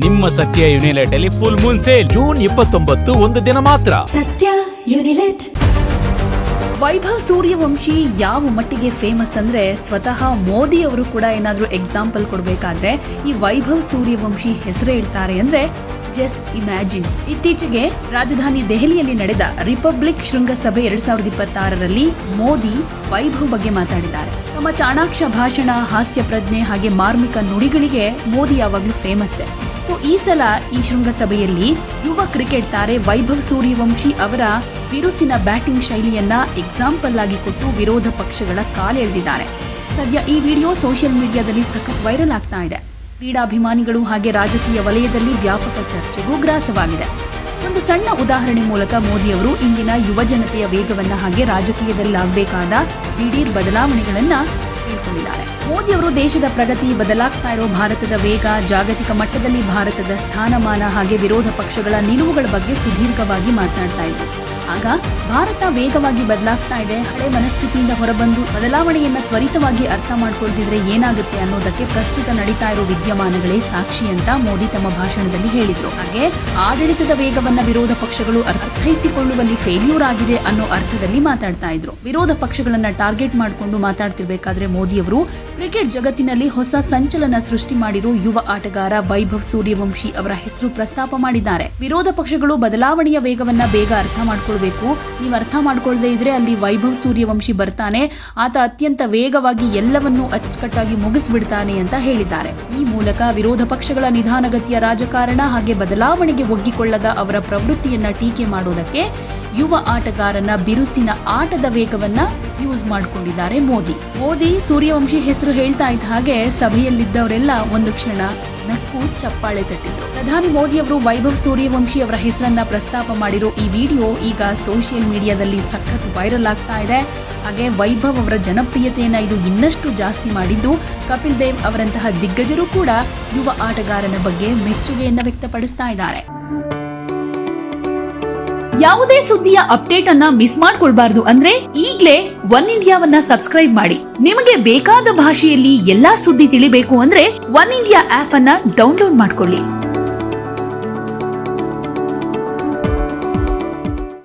ನಿಮ್ಮ ಸತ್ಯ ಯುನಿಲೆಟ್ ಅಲ್ಲಿ ಫುಲ್ ಮೂನ್ ಸೇಲ್ ಜೂನ್ 29 ಒಂದು ದಿನ ಮಾತ್ರ. ಸತ್ಯ ಯುನಿಲೆಟ್. ವೈಭವ್ ಸೂರ್ಯವಂಶಿ ಯಾವ ಮಟ್ಟಿಗೆ ಫೇಮಸ್ ಅಂದ್ರೆ ಸ್ವತಃ ಮೋದಿ ಅವರು ಕೂಡ ಏನಾದ್ರೂ ಎಕ್ಸಾಂಪಲ್ ಕೊಡಬೇಕಾದ್ರೆ ಈ ವೈಭವ್ ಸೂರ್ಯವಂಶಿ ಹೆಸರು ಹೇಳ್ತಾರೆ ಅಂದ್ರೆ ಜಸ್ಟ್ ಇಮ್ಯಾಜಿನ್. ಇತ್ತೀಚೆಗೆ ರಾಜಧಾನಿ ದೆಹಲಿಯಲ್ಲಿ ನಡೆದ ರಿಪಬ್ಲಿಕ್ ಶೃಂಗಸಭೆ 2026ರಲ್ಲಿ ಮೋದಿ ವೈಭವ್ ಬಗ್ಗೆ ಮಾತಾಡಿದ್ದಾರೆ. ತಮ್ಮ ಚಾಣಾಕ್ಷ ಭಾಷಣ, ಹಾಸ್ಯ ಪ್ರಜ್ಞೆ ಹಾಗೆ ಮಾರ್ಮಿಕ ನುಡಿಗಳಿಗೆ ಮೋದಿ ಯಾವಾಗ್ಲೂ ಫೇಮಸ್. ಸೊ ಈ ಸಲ ಈ ಶೃಂಗಸಭೆಯಲ್ಲಿ ಯುವ ಕ್ರಿಕೆಟ್ ತಾರೆ ವೈಭವ್ ಸೂರ್ಯವಂಶಿ ಅವರ ಬಿರುಸಿನ ಬ್ಯಾಟಿಂಗ್ ಶೈಲಿಯನ್ನ ಎಕ್ಸಾಂಪಲ್ ಆಗಿ ಕೊಟ್ಟು ವಿರೋಧ ಪಕ್ಷಗಳ ಕಾಲೆಳೆದಿದ್ದಾರೆ. ಸದ್ಯ ಈ ವಿಡಿಯೋ ಸೋಷಿಯಲ್ ಮೀಡಿಯಾದಲ್ಲಿ ಸಖತ್ ವೈರಲ್ ಆಗ್ತಾ ಇದೆ. ಕ್ರೀಡಾಭಿಮಾನಿಗಳು ಹಾಗೆ ರಾಜಕೀಯ ವಲಯದಲ್ಲಿ ವ್ಯಾಪಕ ಚರ್ಚೆಗೂ ಗ್ರಾಸವಾಗಿದೆ. ಒಂದು ಸಣ್ಣ ಉದಾಹರಣೆ ಮೂಲಕ ಮೋದಿ ಅವರು ಇಂದಿನ ಯುವ ಜನತೆಯ ವೇಗವನ್ನ ಹಾಗೆ ರಾಜಕೀಯದಲ್ಲಾಗಬೇಕಾದ ದಿಢೀರ್ ಬದಲಾವಣೆಗಳನ್ನ ಹೇಳ್ಕೊಂಡಿದ್ದಾರೆ. ಮೋದಿ ಅವರು ದೇಶದ ಪ್ರಗತಿ, ಬದಲಾಗ್ತಾ ಇರೋ ಭಾರತದ ವೇಗ, ಜಾಗತಿಕ ಮಟ್ಟದಲ್ಲಿ ಭಾರತದ ಸ್ಥಾನಮಾನ ಹಾಗೆ ವಿರೋಧ ಪಕ್ಷಗಳ ನಿಲುವುಗಳ ಬಗ್ಗೆ ಸುದೀರ್ಘವಾಗಿ ಮಾತನಾಡ್ತಾ ಇದ್ರು. ಆಗ ಭಾರತ ವೇಗವಾಗಿ ಬದಲಾಗ್ತಾ ಇದೆ, ಹಳೆ ಮನಸ್ಥಿತಿಯಿಂದ ಹೊರಬಂದು ಬದಲಾವಣೆಯನ್ನ ತ್ವರಿತವಾಗಿ ಅರ್ಥ ಮಾಡ್ಕೊಳ್ತಿದ್ರೆ ಏನಾಗುತ್ತೆ ಅನ್ನೋದಕ್ಕೆ ಪ್ರಸ್ತುತ ನಡೀತಾ ಇರೋ ವಿದ್ಯಮಾನಗಳೇ ಸಾಕ್ಷಿ ಅಂತ ಮೋದಿ ತಮ್ಮ ಭಾಷಣದಲ್ಲಿ ಹೇಳಿದ್ರು. ಹಾಗೆ ಆಡಳಿತದ ವೇಗವನ್ನ ವಿರೋಧ ಪಕ್ಷಗಳು ಅರ್ಥೈಸಿಕೊಳ್ಳುವಲ್ಲಿ ಫೇಲ್ಯೂರ್ ಆಗಿದೆ ಅನ್ನೋ ಅರ್ಥದಲ್ಲಿ ಮಾತಾಡ್ತಾ ಇದ್ರು. ವಿರೋಧ ಪಕ್ಷಗಳನ್ನ ಟಾರ್ಗೆಟ್ ಮಾಡಿಕೊಂಡು ಮಾತಾಡ್ತಿರ್ಬೇಕಾದ್ರೆ ಮೋದಿ ಅವರು ಕ್ರಿಕೆಟ್ ಜಗತ್ತಿನಲ್ಲಿ ಹೊಸ ಸಂಚಲನ ಸೃಷ್ಟಿ ಮಾಡಿರೋ ಯುವ ಆಟಗಾರ ವೈಭವ್ ಸೂರ್ಯವಂಶಿ ಅವರ ಹೆಸರು ಪ್ರಸ್ತಾಪ ಮಾಡಿದ್ದಾರೆ. ವಿರೋಧ ಪಕ್ಷಗಳು ಬದಲಾವಣೆಯ ವೇಗವನ್ನ ಬೇಗ ಅರ್ಥ ಮಾಡ್ಕೊಳ್ಬೇಕು, ನೀವು ಅರ್ಥ ಮಾಡ್ಕೊಳ್ದೇ ಇದ್ರೆ ಅಲ್ಲಿ ವೈಭವ್ ಸೂರ್ಯವಂಶಿ ಬರ್ತಾನೆ, ಆತ ಅತ್ಯಂತ ವೇಗವಾಗಿ ಎಲ್ಲವನ್ನೂ ಅಚ್ಚುಕಟ್ಟಾಗಿ ಮುಗಿಸ್ಬಿಡ್ತಾನೆ ಅಂತ ಹೇಳಿದ್ದಾರೆ. ಈ ಮೂಲಕ ವಿರೋಧ ಪಕ್ಷಗಳ ನಿಧಾನಗತಿಯ ರಾಜಕಾರಣ ಹಾಗೆ ಬದಲಾವಣೆಗೆ ಒಗ್ಗಿಕೊಳ್ಳದ ಅವರ ಪ್ರವೃತ್ತಿಯನ್ನ ಟೀಕೆ ಮಾಡೋದಕ್ಕೆ ಯುವ ಆಟಗಾರನ ಬಿರುಸಿನ ಆಟದ ವೇಗವನ್ನ ಯೂಸ್ ಮಾಡಿಕೊಂಡಿದ್ದಾರೆ ಮೋದಿ ಸೂರ್ಯವಂಶಿ ಹೆಸರು ಹೇಳ್ತಾ ಇದ್ದ ಹಾಗೆ ಸಭೆಯಲ್ಲಿದ್ದವರೆಲ್ಲ ಒಂದು ಕ್ಷಣ ನಕ್ಕು ಚಪ್ಪಾಳೆ ತಟ್ಟಿದ್ರು. ಪ್ರಧಾನಿ ಮೋದಿ ಅವರು ವೈಭವ್ ಸೂರ್ಯವಂಶಿ ಅವರ ಹೆಸರನ್ನ ಪ್ರಸ್ತಾಪ ಮಾಡಿರೋ ಈ ವಿಡಿಯೋ ಈಗ ಸೋಷಿಯಲ್ ಮೀಡಿಯಾದಲ್ಲಿ ಸಖತ್ ವೈರಲ್ ಆಗ್ತಾ ಇದೆ. ಹಾಗೆ ವೈಭವ್ ಅವರ ಜನಪ್ರಿಯತೆಯನ್ನ ಇದು ಇನ್ನಷ್ಟು ಜಾಸ್ತಿ ಮಾಡಿದ್ದು, ಕಪಿಲ್ ದೇವ್ ಅವರಂತಹ ದಿಗ್ಗಜರು ಕೂಡ ಯುವ ಆಟಗಾರನ ಬಗ್ಗೆ ಮೆಚ್ಚುಗೆಯನ್ನ ವ್ಯಕ್ತಪಡಿಸ್ತಾ ಇದ್ದಾರೆ. ಯಾವುದೇ ಸುದ್ದಿಯ ಅಪ್ಡೇಟ್ ಅನ್ನ ಮಿಸ್ ಮಾಡ್ಕೊಳ್ಬಾರ್ದು ಅಂದ್ರೆ ಈಗ್ಲೇ ಒನ್ ಇಂಡಿಯಾವನ್ನ ಸಬ್ಸ್ಕ್ರೈಬ್ ಮಾಡಿ. ನಿಮಗೆ ಬೇಕಾದ ಭಾಷೆಯಲ್ಲಿ ಎಲ್ಲಾ ಸುದ್ದಿ ತಿಳಿಬೇಕು ಅಂದ್ರೆ ಒನ್ ಇಂಡಿಯಾ ಆಪ್ ಅನ್ನ ಡೌನ್ಲೋಡ್ ಮಾಡ್ಕೊಳ್ಳಿ.